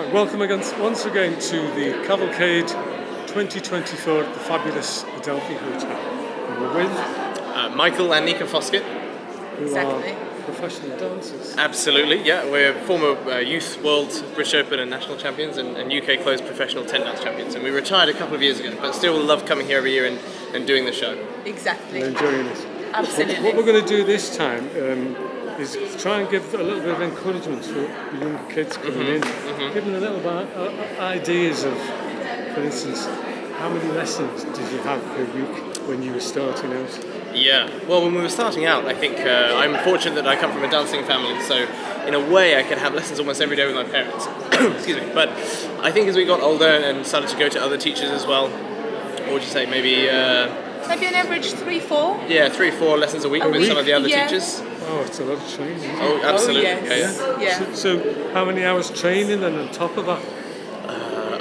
Right, welcome again, once again to the Cavalcade 2024 at the fabulous Adelphi Hotel. And we're with Michael and Nika Foskett. who are professional dancers. Absolutely, yeah. We're former youth world, British Open and national champions and UK closed professional 10 dance champions. And we retired a couple of years ago, but still love coming here every year and doing the show. Exactly. And enjoying it. Absolutely. What we're going to do this time is try and give a little bit of encouragement for the young kids coming in. Give them a little bit ideas of, for instance, how many lessons did you have per week when you were starting out? Yeah, well, when we were starting out, I think I'm fortunate that I come from a dancing family, so in a way I could have lessons almost every day with my parents. Excuse me. But I think as we got older and started to go to other teachers as well, what would you say, maybe on average 3-4? Yeah, 3-4 lessons a week with some of the other teachers. Oh, it's a lot of training. Isn't it? Oh, absolutely. Oh, yes. Yeah. So how many hours training and on top of that?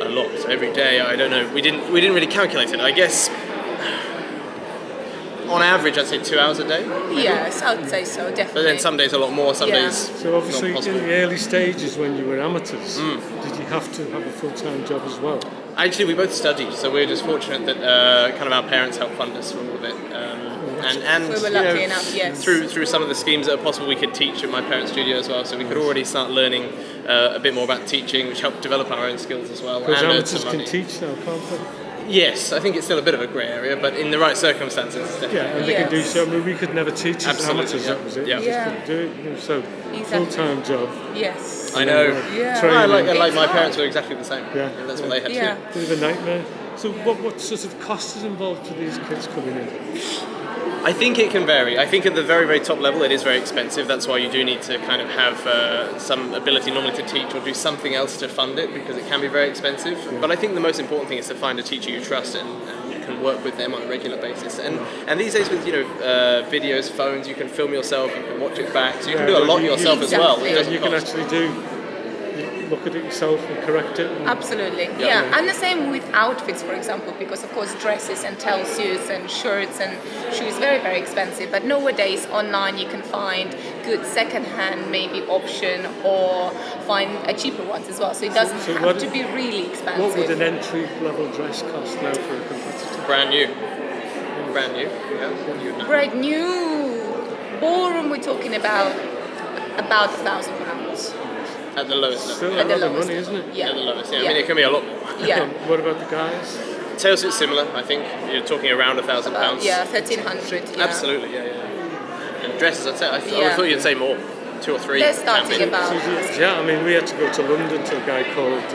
A lot. Every day, I don't know. We didn't really calculate it. I guess on average, I'd say 2 hours a day. Yes, I would say so, definitely. But then some days a lot more, some days So obviously not in possible. the early stages when you were amateurs, did you have to have a full-time job as well? Actually, we both studied, so we were just fortunate that kind of our parents helped fund us for all of it. And we were lucky enough, yes. Through some of the schemes that are possible, we could teach at my parents' studio as well, so we could already start learning a bit more about teaching, which helped develop our own skills as well. Because and amateurs can teach now, can't they? Yes, I think it's still a bit of a grey area, but in the right circumstances, definitely. Yeah, and they can do so. I mean, we could never teach as amateurs, that was it. Yeah. We just couldn't do it. You know, so full-time job. Yes. I know. Yeah. Well, I Training. like my parents were exactly the same. Yeah. And that's what they had Yeah. to Bit of a nightmare. So what sort of cost is involved for these kids coming in? I think it can vary. I think at the very, very top level it is very expensive. That's why you do need to kind of have some ability normally to teach or do something else to fund it, because it can be very expensive. Yeah. But I think the most important thing is to find a teacher you trust and you can work with them on a regular basis. And these days with videos, phones, you can film yourself, you can watch it back, so you can do a lot yourself as well. It doesn't You can cost. actually look at it yourself and correct it. Absolutely, yeah. And the same with outfits, for example, because of course dresses and towel suits and shirts and shoes very, very expensive. But nowadays online you can find good second-hand maybe option or find a cheaper ones as well. So it doesn't have to be really expensive. What would an entry-level dress cost now for a competitor? Brand new. Yeah. Brand new. Ballroom we're talking about £1,000. At the lowest level. Still a lot of money, isn't it? Yeah. At the lowest, yeah. I mean, it can be a lot more. Yeah. What about the guys? Tail suit's similar, I think. You're talking around £1,000. Yeah, 1,300. Yeah. Absolutely, yeah. And dresses, I thought you'd say more. 2 or 3. They're starting about. Yeah, I mean, we had to go to London to a guy called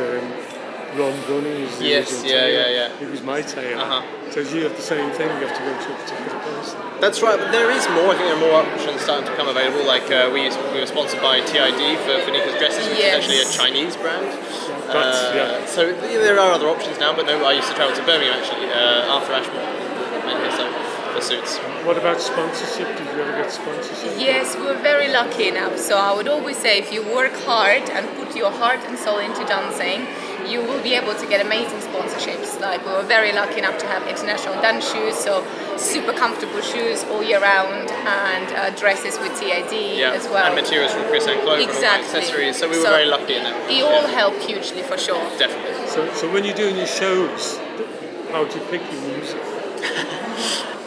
Ron Gunny. Yes, yeah. He was my tailor. So you have the same thing, you have to go to a particular place. That's right, but there is more. I think there are more options starting to come available. Like we were sponsored by TID for Nika's dresses, which is actually a Chinese brand. So there are other options now, but no, I used to travel to Birmingham actually after Ashmore, so for suits. What about sponsorship? Did you ever get sponsorship? Yes, we were very lucky enough. So I would always say if you work hard and put your heart and soul into dancing, you will be able to get amazing sponsorships. Like we were very lucky enough to have international dance shoes, so super comfortable shoes all year round, and dresses with TID as well. And materials from Chris and Clover and all the accessories. So we were very lucky in that. It all helped hugely for sure. Definitely. So when you're doing your shows, how do you pick your music?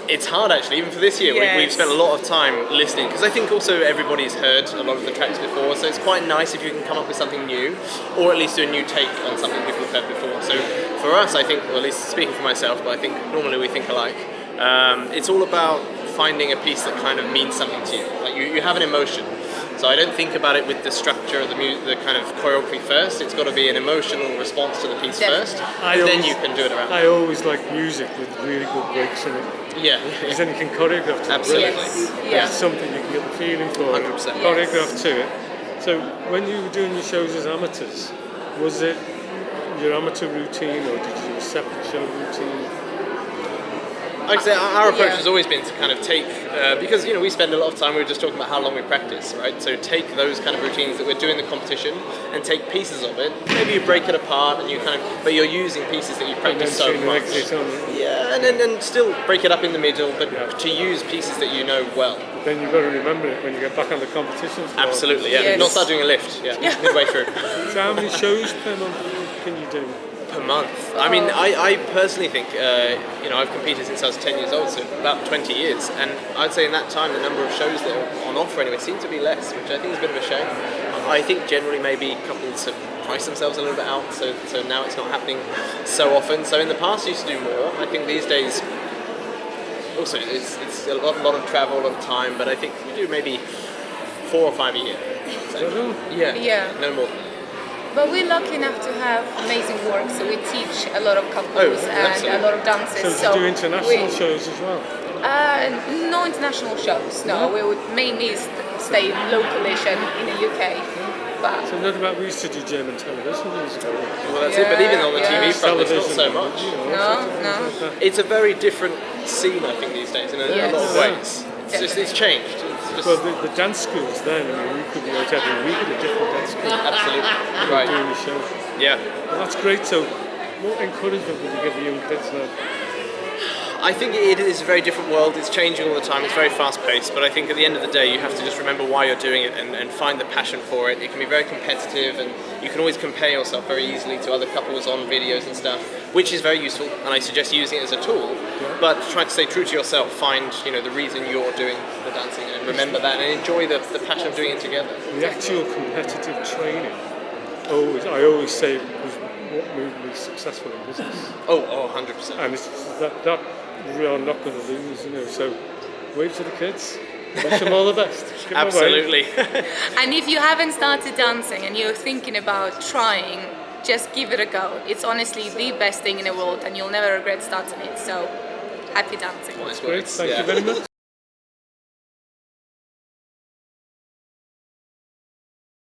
It's hard actually, even for this year. We've spent a lot of time listening, because I think also everybody's heard a lot of the tracks before, so it's quite nice if you can come up with something new, or at least do a new take on something people have heard before. So for us, I think, well, at least speaking for myself, but I think normally we think alike, it's all about finding a piece that kind of means something to you. Like you have an emotion. So I don't think about it with the structure of the kind of choreography first. It's got to be an emotional response to the piece first, and then you can do it around. I always like music with really good breaks in it. Yeah. Because then you can choreograph to it. Absolutely. Yes. It's something you can get the feeling for. 100%. Choreograph to it. So when you were doing your shows as amateurs, was it your amateur routine or did you do a separate show routine? Like I say, our approach has always been to kind of take, because we spend a lot of time, we were just talking about how long we practice, right? So take those kind of routines that we're doing the competition and take pieces of it. Maybe you break it apart and but you're using pieces that you practice so much. Yeah, and then still break it up in the middle, but to use pieces that you know well. then you've got to remember it when you get back on the competition floor. Absolutely, yeah. Yes. Not start doing a lift, midway through. So how many shows per month can you do? Per month. I mean, I personally think, I've competed since I was 10 years old, so about 20 years, and I'd say in that time the number of shows that are on offer anyway seem to be less, which I think is a bit of a shame. I think generally maybe couples have priced themselves a little bit out, so now it's not happening so often. So in the past I used to do more. I think these days, also it's a lot of travel, a lot of time, but I think we do maybe 4 or 5 a year. So, Yeah. No more. But we're lucky enough to have amazing work, so we teach a lot of couples and absolutely. a lot of dances. So do you do international shows as well? No international shows, no. We would mainly stay localish and in the UK. But So not about, we used to do German television years ago. Well, that's it, but even on the TV front, it's not Television, so much. no. It's a very different scene, I think, these days in a lot of ways. It's changed. It's just Well, the dance schools then, I mean, we could be out every week at a different dance school absolutely right. doing the show. Yeah. Well, that's great. So what encouragement would you give the young kids now? I think it is a very different world. It's changing all the time. It's very fast-paced. But I think at the end of the day, you have to just remember why you're doing it and find the passion for it. It can be very competitive, and you can always compare yourself very easily to other couples on videos and stuff, which is very useful. And I suggest using it as a tool. But try to stay true to yourself. Find the reason you're doing the dancing, and remember that, and enjoy the passion of doing it together. The actual competitive training, I always say, was what made me successful in business. Oh, 100%. And it's that we are not going to lose, So wave to the kids. Wish them all the best. Give them a wave. Absolutely. And if you haven't started dancing and you're thinking about trying, just give it a go. It's honestly the best thing in the world, and you'll never regret starting it. So happy dancing. Nice Great. words. Thank you very much.